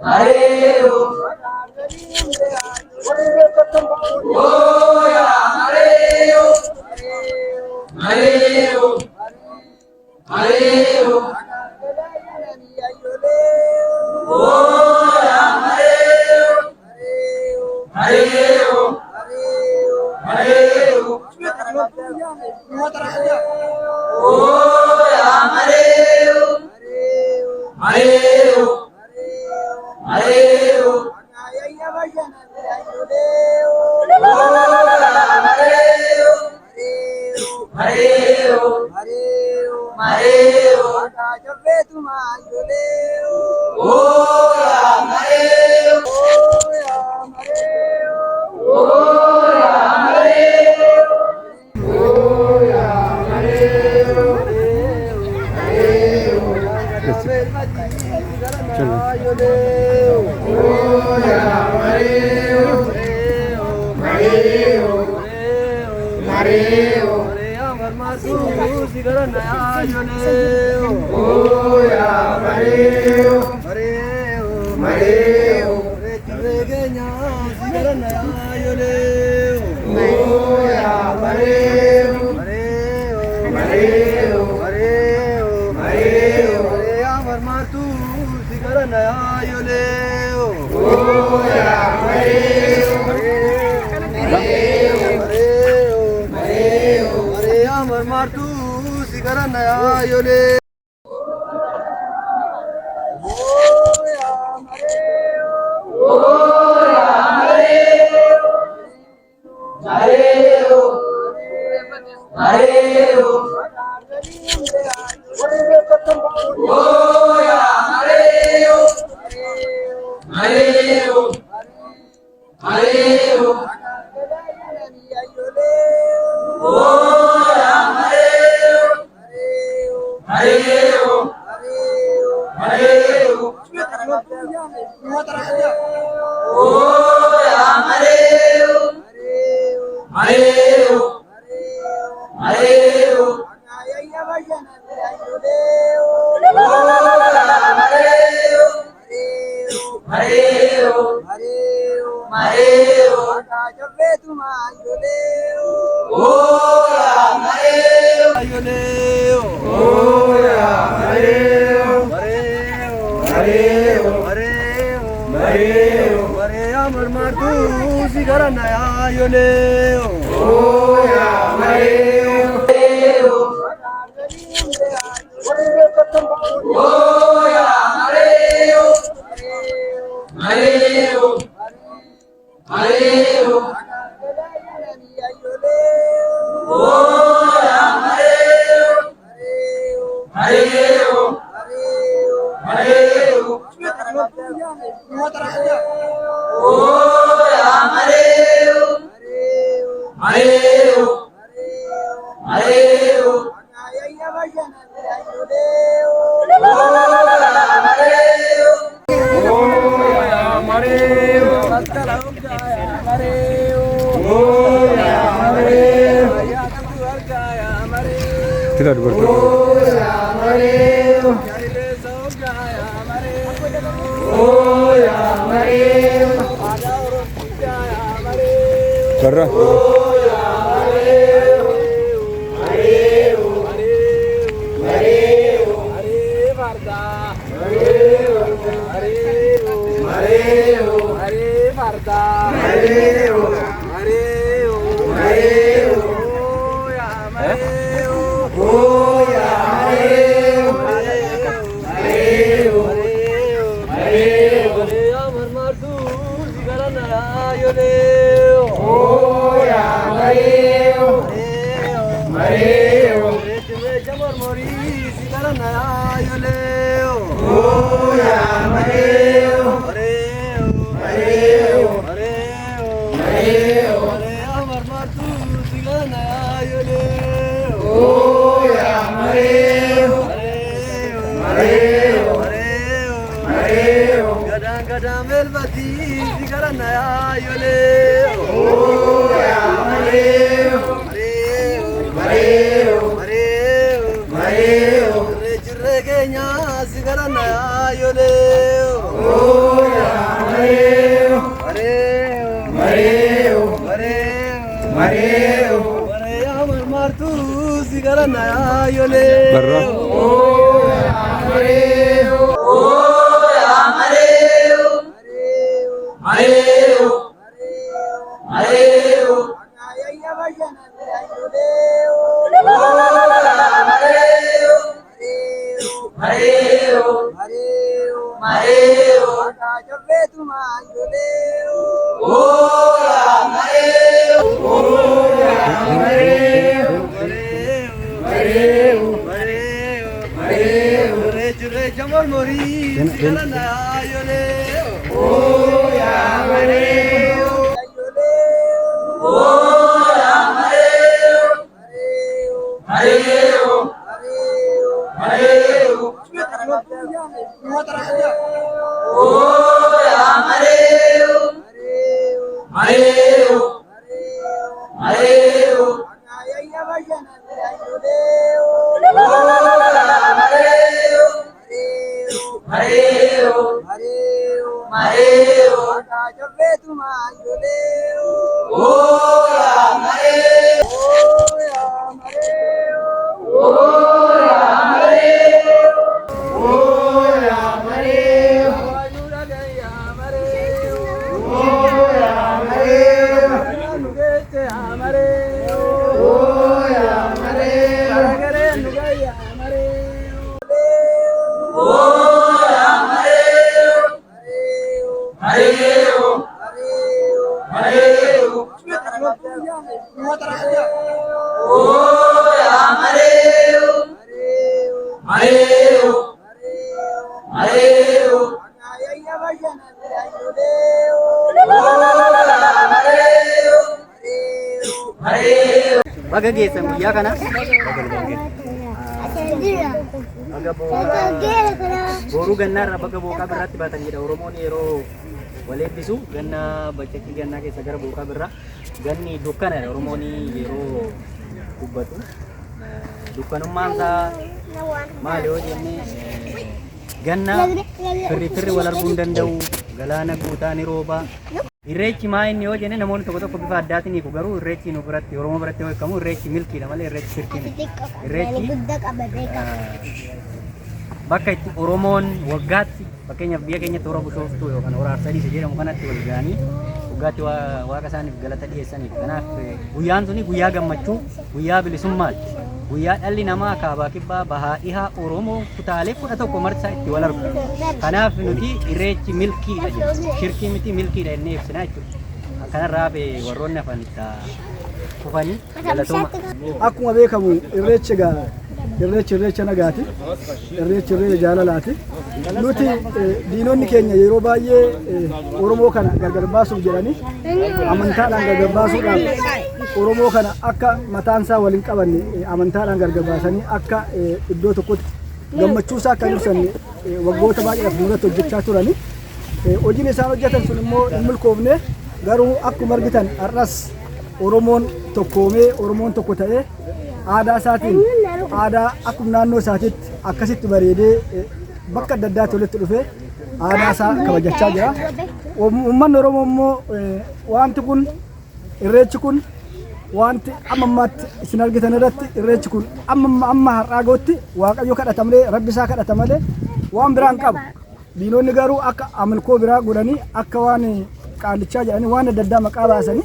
Mareo, oh ya Mareo, Mareo, Mareo, oh ya Mareo, Mareo, Mareo, oh ya Mareo, Mareo, Mareo, Mareo, Mareo, oh ya Mareo, oh ya Mareo, oh ya Mareo, oh ya Mareo, Mareo, Mareo, oh ya Mareo, Mareo, oh ya Mareo, Mareo, Mareo, oh ya Mareo, oh ya Mareo, Mareo, Mareo, oh ya Mareo, Mareo, Mareo, oh ya Mareo, Mareo, Mareo, oh ya Mareo, Mareo, Mareo, Mareo, Mareo, oh ya Mareo, oh ya Mareo, Mareo, Mareo, oh ya Mareo, oh ya Mareo, Mareo, Mareo, oh ya Mareo, Mareo, Mareo, oh ya Mareo, Mareo, Mareo, Tidak berdoa. oh ya Mareo, Darah. oh ya Mareo, Mareo, Mareo, Mareo, Mareo, Mareo, oh ya Mareo, Mareo, Mareo, oh ya Mareo, Mareo, oh ya Mareo, Mareo, Mareo, oh ya Mareo, Mareo, Mareo, Kadang-kadang melbati karena ayo oh ya Mareo, Mareo, Mareo, regenya karena ayo oh ya sigaranna yole. Barra. Jamor mori, sigaranna yole. Baga geessan guyyaa kana boruu gannaarra bakka booqaa birraatti baatanidha. Oromoon yeroo wal eebbisu ganna baccatti gannaa keessa gara booqaa birraa ganni dukkanadha. Oromoon yeroo dubbatu dukkanummaan isaa maali yoo jenne ganna firri wal arguu hin danda'u, galaana guutaa ni rooba. Irreechi maa inni yoo jenne namoonni tokko tokko bifa addaatiin hiiku, garuu irreechi nu biratti Oromoo biratti beekamu irreechi milkiidha malee irreechi sirkii miti. Irreechi bakka itti Oromoon waggaatti fakkeenyaaf biyya keenyatti hora bushooftuu yookaan hora Arsadiis jedhamu kanatti wal ga'anii waggaatti waaqa isaaniif galata dhiyeessaniif. Kanaaf guyyaan suni guyyaa gammachuu, guyyaa bilisummaati. Guyyaa dhalli namaa kaabaa kibbaa bahaa dhihaa Oromoo kutaalee 11 marsaa itti wal argu. Kanaaf nuti irreechi milkiidha jechuudha. Shirkii miti milkiidha jennee ibsina jechuudha. Kanarraa warroonni hafan itti kufanii galatooma. Akkuma beekamu irreechi irreecha nagaati. Irreecha jaalalaati. Nuti diinonni keenya yeroo baay'ee Oromoo kana gargar baasuuf jedhanii amantaadhaan gargar baasuudhaan Oromoo kana akka mataan isaa waliin qabanne amantaadhaan gargar baasanii akka iddoo tokkotti gammachuu isaa akka ibsan waggoota baay'eedhaaf nurratti hojjechaa turani. Hojiin isaan hojjetan sun immoo hin milkoofne, garuu akkuma argitan har'as Oromoon tokkoomee Oromoon tokko ta'ee aadaa isaatiin aadaa akkuma naannoo isaatiitti akkasitti bareedee bakka adda addaatti walitti dhufee aadaa isaa kabajachaa jira. Uummanni Oromoo immoo wanti kun irreechi kun wanti ammaatti isin argitan irratti irreechi kun amma har'aa gootti Waaqayyo kadhata malee Rabbi isaa kadhata malee waan biraan qabu. Diinonni garuu akka amalkoo biraa godhanii akka waan qaalichaa jedhanii waan adda addaa maqaa baasanii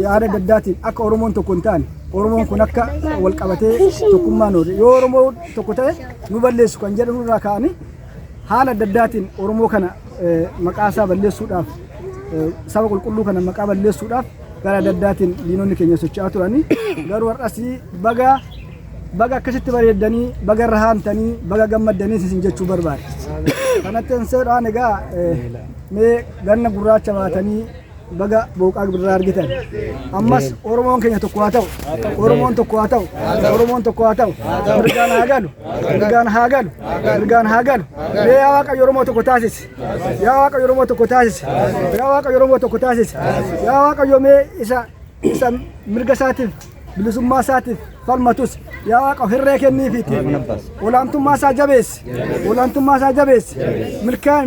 yaada adda addaatiin akka Oromoon tokko hin taane, Oromoon kun akka wal qabatee tokkummaan oole yoo Oromoo tokko ta'e nu balleessu kan jedhu irraa ka'anii haala adda addaatiin Oromoo kana maqaa isaa balleessuudhaaf saba qulqulluu kana maqaa balleessuudhaaf gara adda addaatiin diinonni keenya socho'aa turanii garuu har'as baga akkasitti bareeddanii baga irra haamtanii baga gammaddanii isin jechuu barbaade. Kanatti anseedhaan egaa mee ganna gurraacha baatanii baga booqaa birraa argitan. Ammas Oromoon keenya tokko haa ta'u, Oromoon tokko haa ta'u, Oromoon tokko haa ta'u, mirgaan haa galu, mirgaan haa galu, mirgaan haa galu. Mee yaa Waaqayyo Oromoo tokko taasisi, yaa Waaqayyo Oromoo tokko taasisi, yaa Waaqayyo Oromoo tokko taasisi, yaa Waaqayyo mee isa mirga isaatiif bilisummaa isaatiif falmatus yaa Waaqa hirree kenniifiiti. Olaantummaa isaa jabeessi, olaantummaa isaa jabeessi.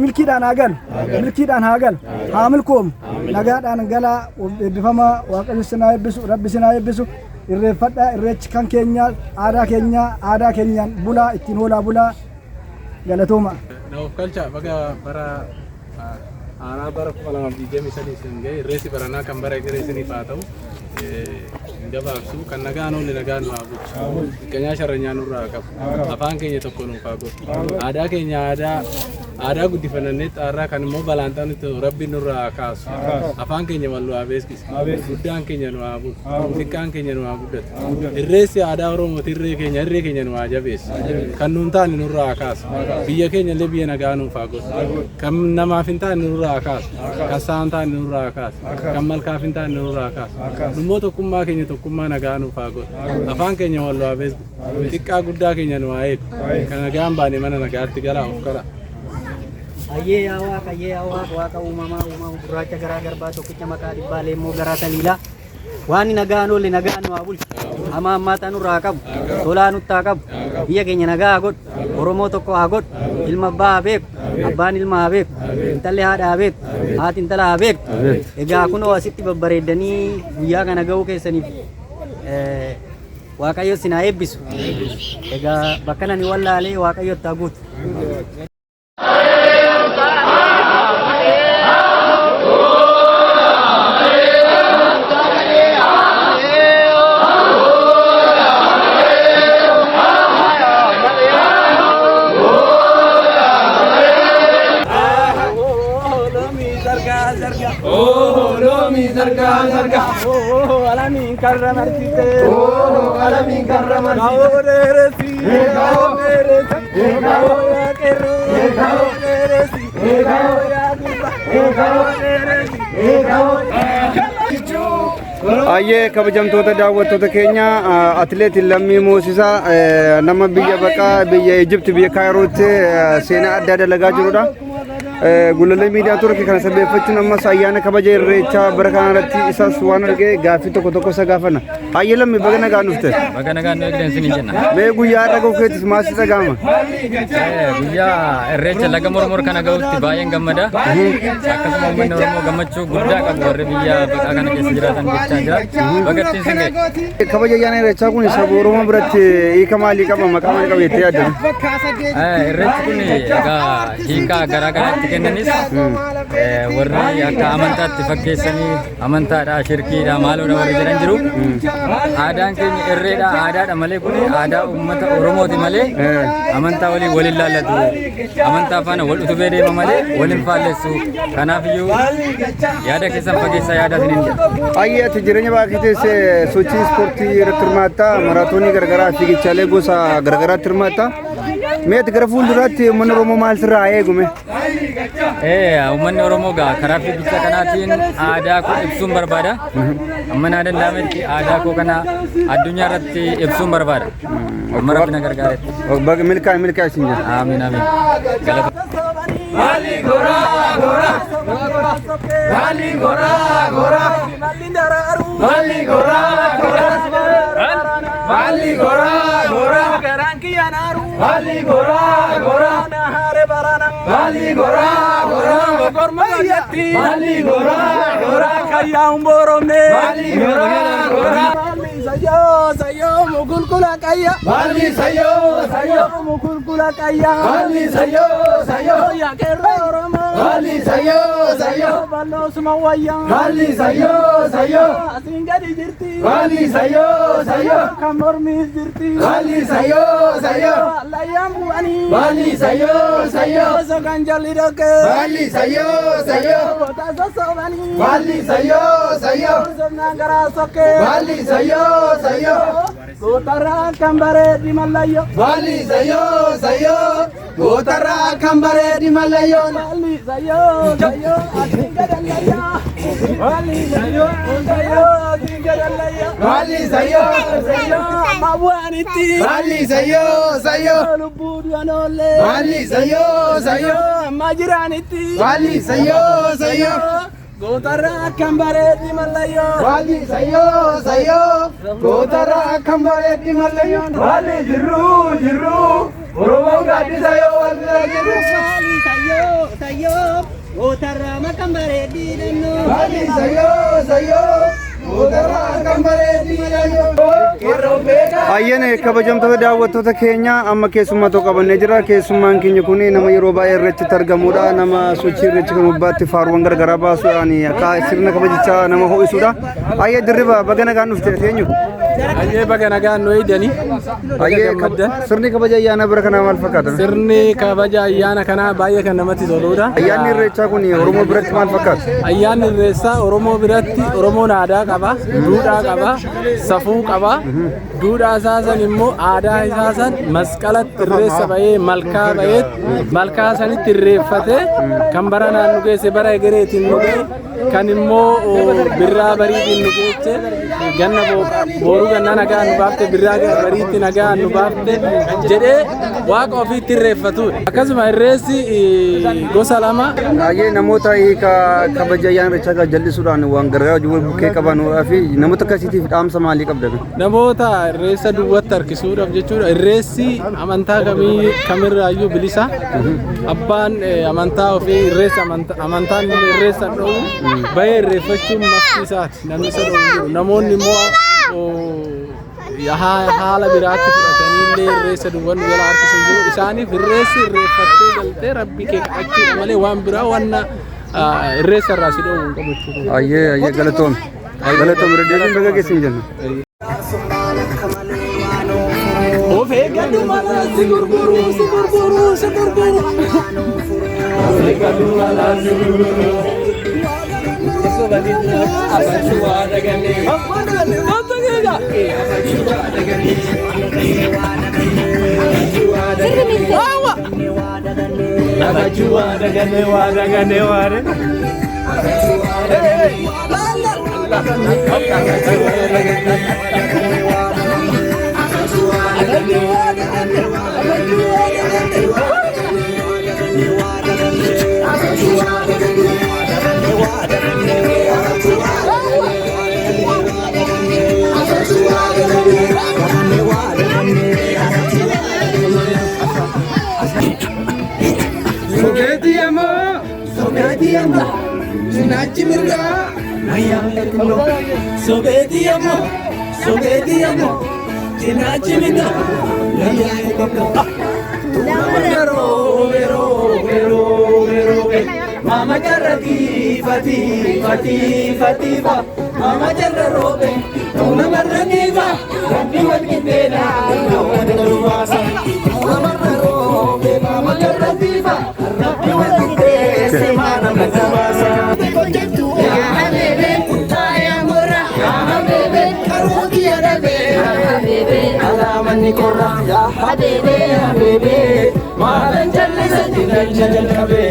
Milkiidhaan haa galu, milkiidhaan haa galu, haa milkoomu. Nagaadhaan galaa eebbifamaa Waaqayyo sinaa eebbisu, Rabbi sinaa eebbisu. irreeffadhaa irreechi kan keenya aadaa keenyaan bulaa ittiin hoolaa bulaa galatooma. Naaf galcha baga bara aanaa bara 2023 sin ga'e irreessi baranaa kan bara irreessiniif haa ta'u gabaabsu kan nagaan oole nagaan nu haa bulchu qeenyaa sharranyaa nurraa qabu afaan keenya tokko nuuf haa godhu aadaa keenya aadaa guddifannee xaarraa kan immoo balaantaan rabbiin nurraa haa kaasu afaan keenya wal haa beeksisu guddaan keenya nu haa bulu xiqqaan keenya nu haa guddatu irreessi aadaa oromooti irree keenya nu haa jabeessu kan nuun taane nurraa haa kaasu biyya keenya illee biyya nagaa nuuf haa godhu kan namaaf hin taane nurraa haa kaasu kan saan taane nurraa haa kaasu kan malkaaf hin taane nurraa haa kaasu immoo tokkummaa keenya tokkummaa nagaa nuuf haa godhu afaan keenya wal haa beeksisu xiqqaa guddaa keenya nu haa eegu kan nagaan baane mana nagaatti galaa of kala. Ayyee yaa waaqa uumamaa gurraacha garaa garbaa tokkicha maqaa dhibbaa leemmoo garaa taliilaa waan nagaan oolle nagaan nu haa bulchu hamaa ammaata nurraa qabu tolaa nutti haa qabu biyya keenya nagaa haa godhu oromoo tokko haa godhu ilma abbaa haa beeku abbaan ilma haa beeku intalli haadha haa beeku haati intala haa beeku egaa kunoo asitti babbareeddanii guyyaa kana ga'uu keessaniif waaqayyo isin haa eebbisu egaa bakka nani wallaalee waaqayyo itti haa guutu. Alamin karramartite alamin karramartite gaoreresi gaoreresi gaoya kerro gaoreresi gaoya gubba gaoreresi Ayyee kabajamtoota daawwattoota keenya atileet Lammii Moosisaa nama biyya baqaa biyya Ijipti biyya Kaayirootti seenaa addaa dalagaa jirudha. Gulalee miidiyaa turkii kana sabeeffachuun ammas ayyaana kabaja irreechaa bara kanarratti isas waan argee gaaffii tokko isa gaafana. Ayyee Lammii baga nagaan dhufte. Baga nagaan dhufte ni jenna. Mee guyyaa dhagoo keetis maas dhagahama? Guyyaa irreecha laga mormor kana ga'utti baay'een gammada. Akkasuma uummanni Oromoo gammachuu guddaa qabu warri biyya baqaa kana keessa jiraatan jechaa jira. Bagattiin sin ga'e. Kabaja ayyaana irreechaa kun saba Oromoo biratti hiika maalii qaba maqaa maalii qaba jettee yaadda? Irreechi kun egaa hiika garaa garaatti kennanis warri akka amantaatti fakkeessanii amantaadha shirkiidha maaloodha warri jedhan jiru. Aadaan keenya irreedha aadaadha malee kun aadaa uummata Oromooti malee amantaa waliin laallatu amantaa faana wal utubee deema malee waliin faalleessu kanaafiyyuu yaada keessan fageessaa yaada isiniin jedha. Ayyee ati jireenya baakitees sochii ispoortii irratti hirmaatta maraatoonii garagaraa fiigichaalee gosa garagaraatti hirmaatta. Mee ati gara fuulduraatti uummanni Oromoo maal sirraa eegume? Uummanni Oromoo karaa fiigicha kanaatiin aadaa koo ibsuun barbaada. Amma naa danda'ametti aadaa koo kana addunyaa irratti ibsuun barbaada. Uummata rabbi na gargaaretti. Baga milkaa isin jedha. Amiin amiin. Bali gora gora Bali gora gora Bali gora gora Bali gora gora Bali gora gora Bali gora gora Bali gora gora kaya umborome Bali gora gora sayo mugulkula kaya Bali sayo mugulkula kaya Bali sayo ya kerro Oromo Bali sayo ballo sumawaya Bali sayo asingadi jirti Bali sayo kamormi jirti Bali sayo layamu ani Bali sayo so ganjali doke Bali sayo tazo sobani Bali sayo so nagara soke Bali sayo Gotara kambare di malayo Bali sayo Gotara kambare di malayo Bali sayo atingadalaya Bali sayo atingadalaya Bali sayo mawaniti Bali sayo lubudu anole Bali sayo majiraniti Bali sayo Gotara kambare di malayo Bali sayo Gotara kambare di malayo Bali jiru Oromo gadi sayo jiru Bali sayo Gotara makambare di dano Bali sayo Ayyana kabajamtoota daawwattoota keenya amma keessummaa qabannee jira. Keessummaan keenya kun nama yeroo baay'ee irratti argamudha. Nama sochii irratti kan gubbaatti faaruuwwan garagaraa baasuudhaan akka sirna kabajichaa nama ho'isuudha. Ayyee dirriba baga nagaan dhufte eenyu? Ayyee baga nagaan nu eegdanii. Ayyee sirni kabaja ayyaana bira kanaa maal fakkaata? Sirni kabaja ayyaana kanaa baay'ee kan namatti toludha. Ayyaanni irreechaa kun Oromoo biratti maal fakkaata? Ayyaanni irreechaa Oromoo biratti Oromoon aadaa qaba, duudhaa qaba, safuu qaba. Duudhaa isaasan immoo aadaa isaasan masqalatti irreessa bahee malkaa bahee malkaa sanitti irreeffatee kan bara naannu geesse bara egereetiin nu ga'e kan immoo birraa bariitiin nu geeche ganna booruu gannaa nagaa nu baafte birraa bariitti nagaa nu baafte jedhee waaqa ofiitti irreeffatudha. Akkasuma irreessi gosa lama. Ayyee namoota kabaja ayyaana irreechaa jallisuudhaan waan gargaaraa bukkee qaban fi namoota akkasiitiif dhaamsa maalii qabdan? Namoota irreessa duwwaatti harkisuudhaaf jechuudha. Irreessi amantaa kamirraayyuu bilisa. Abbaan amantaa ofii irreessa amantaan irreessa dhoobu bahee irreeffachuun mafti isaati. Namni isa dhoobu jiru. Namoonni immoo haala biraatti fudhatanii illee irreessa duwwan jala harkisuu jiru. Isaaniif irreessi irreeffattee galtee rabbi kee kadhachuudha malee waan biraa wanna irreessa irraa si dhoobu hin qabu jechuudha. Ayyee galatoom. Galatoom reddeebiin baga geessin jenna. Of eeggatu malee si gurguru. Of eeggatu malee si gurguru. Mama jarrati fatifa Mama jarra robe Tuna marratifa Rabbi wadkindena Wadalubasa Mama robe Mama jarratifa Rabbi wadkindena Semana mazabasa Ya habebe Ya mura Ya habebe Karuki ya rabe Ya habebe Alaman nikora Ya habebe Mahalan jallisa Jinan jajal kabe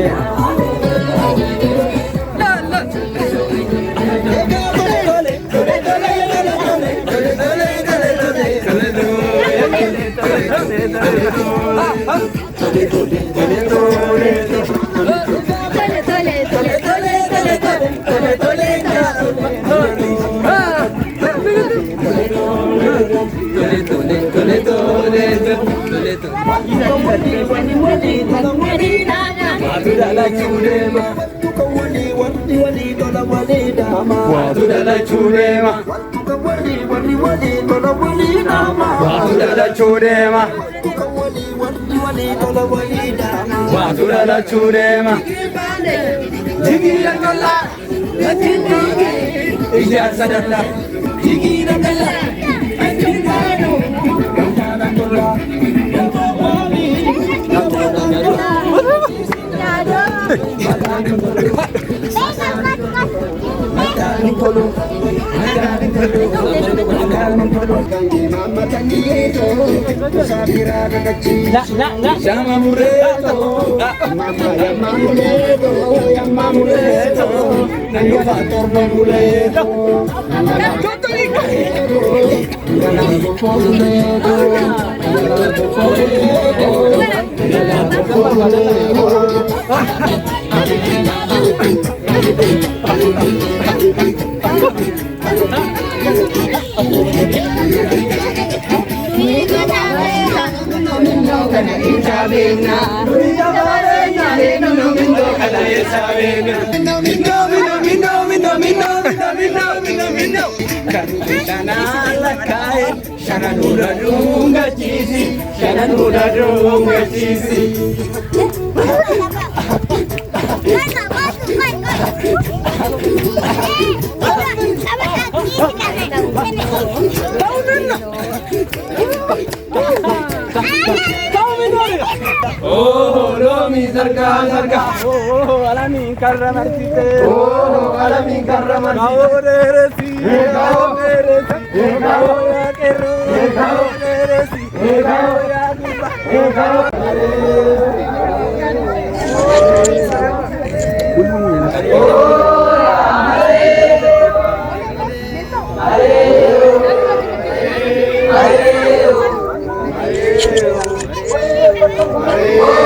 Minno Oh, Romi sarga sarga. Oh, alamin karramartite. Oh, alamin karramartite. Gao reresi. Gao reresi. Gao ya kero. Gao reresi. Gao ya kuba. Gao. Hare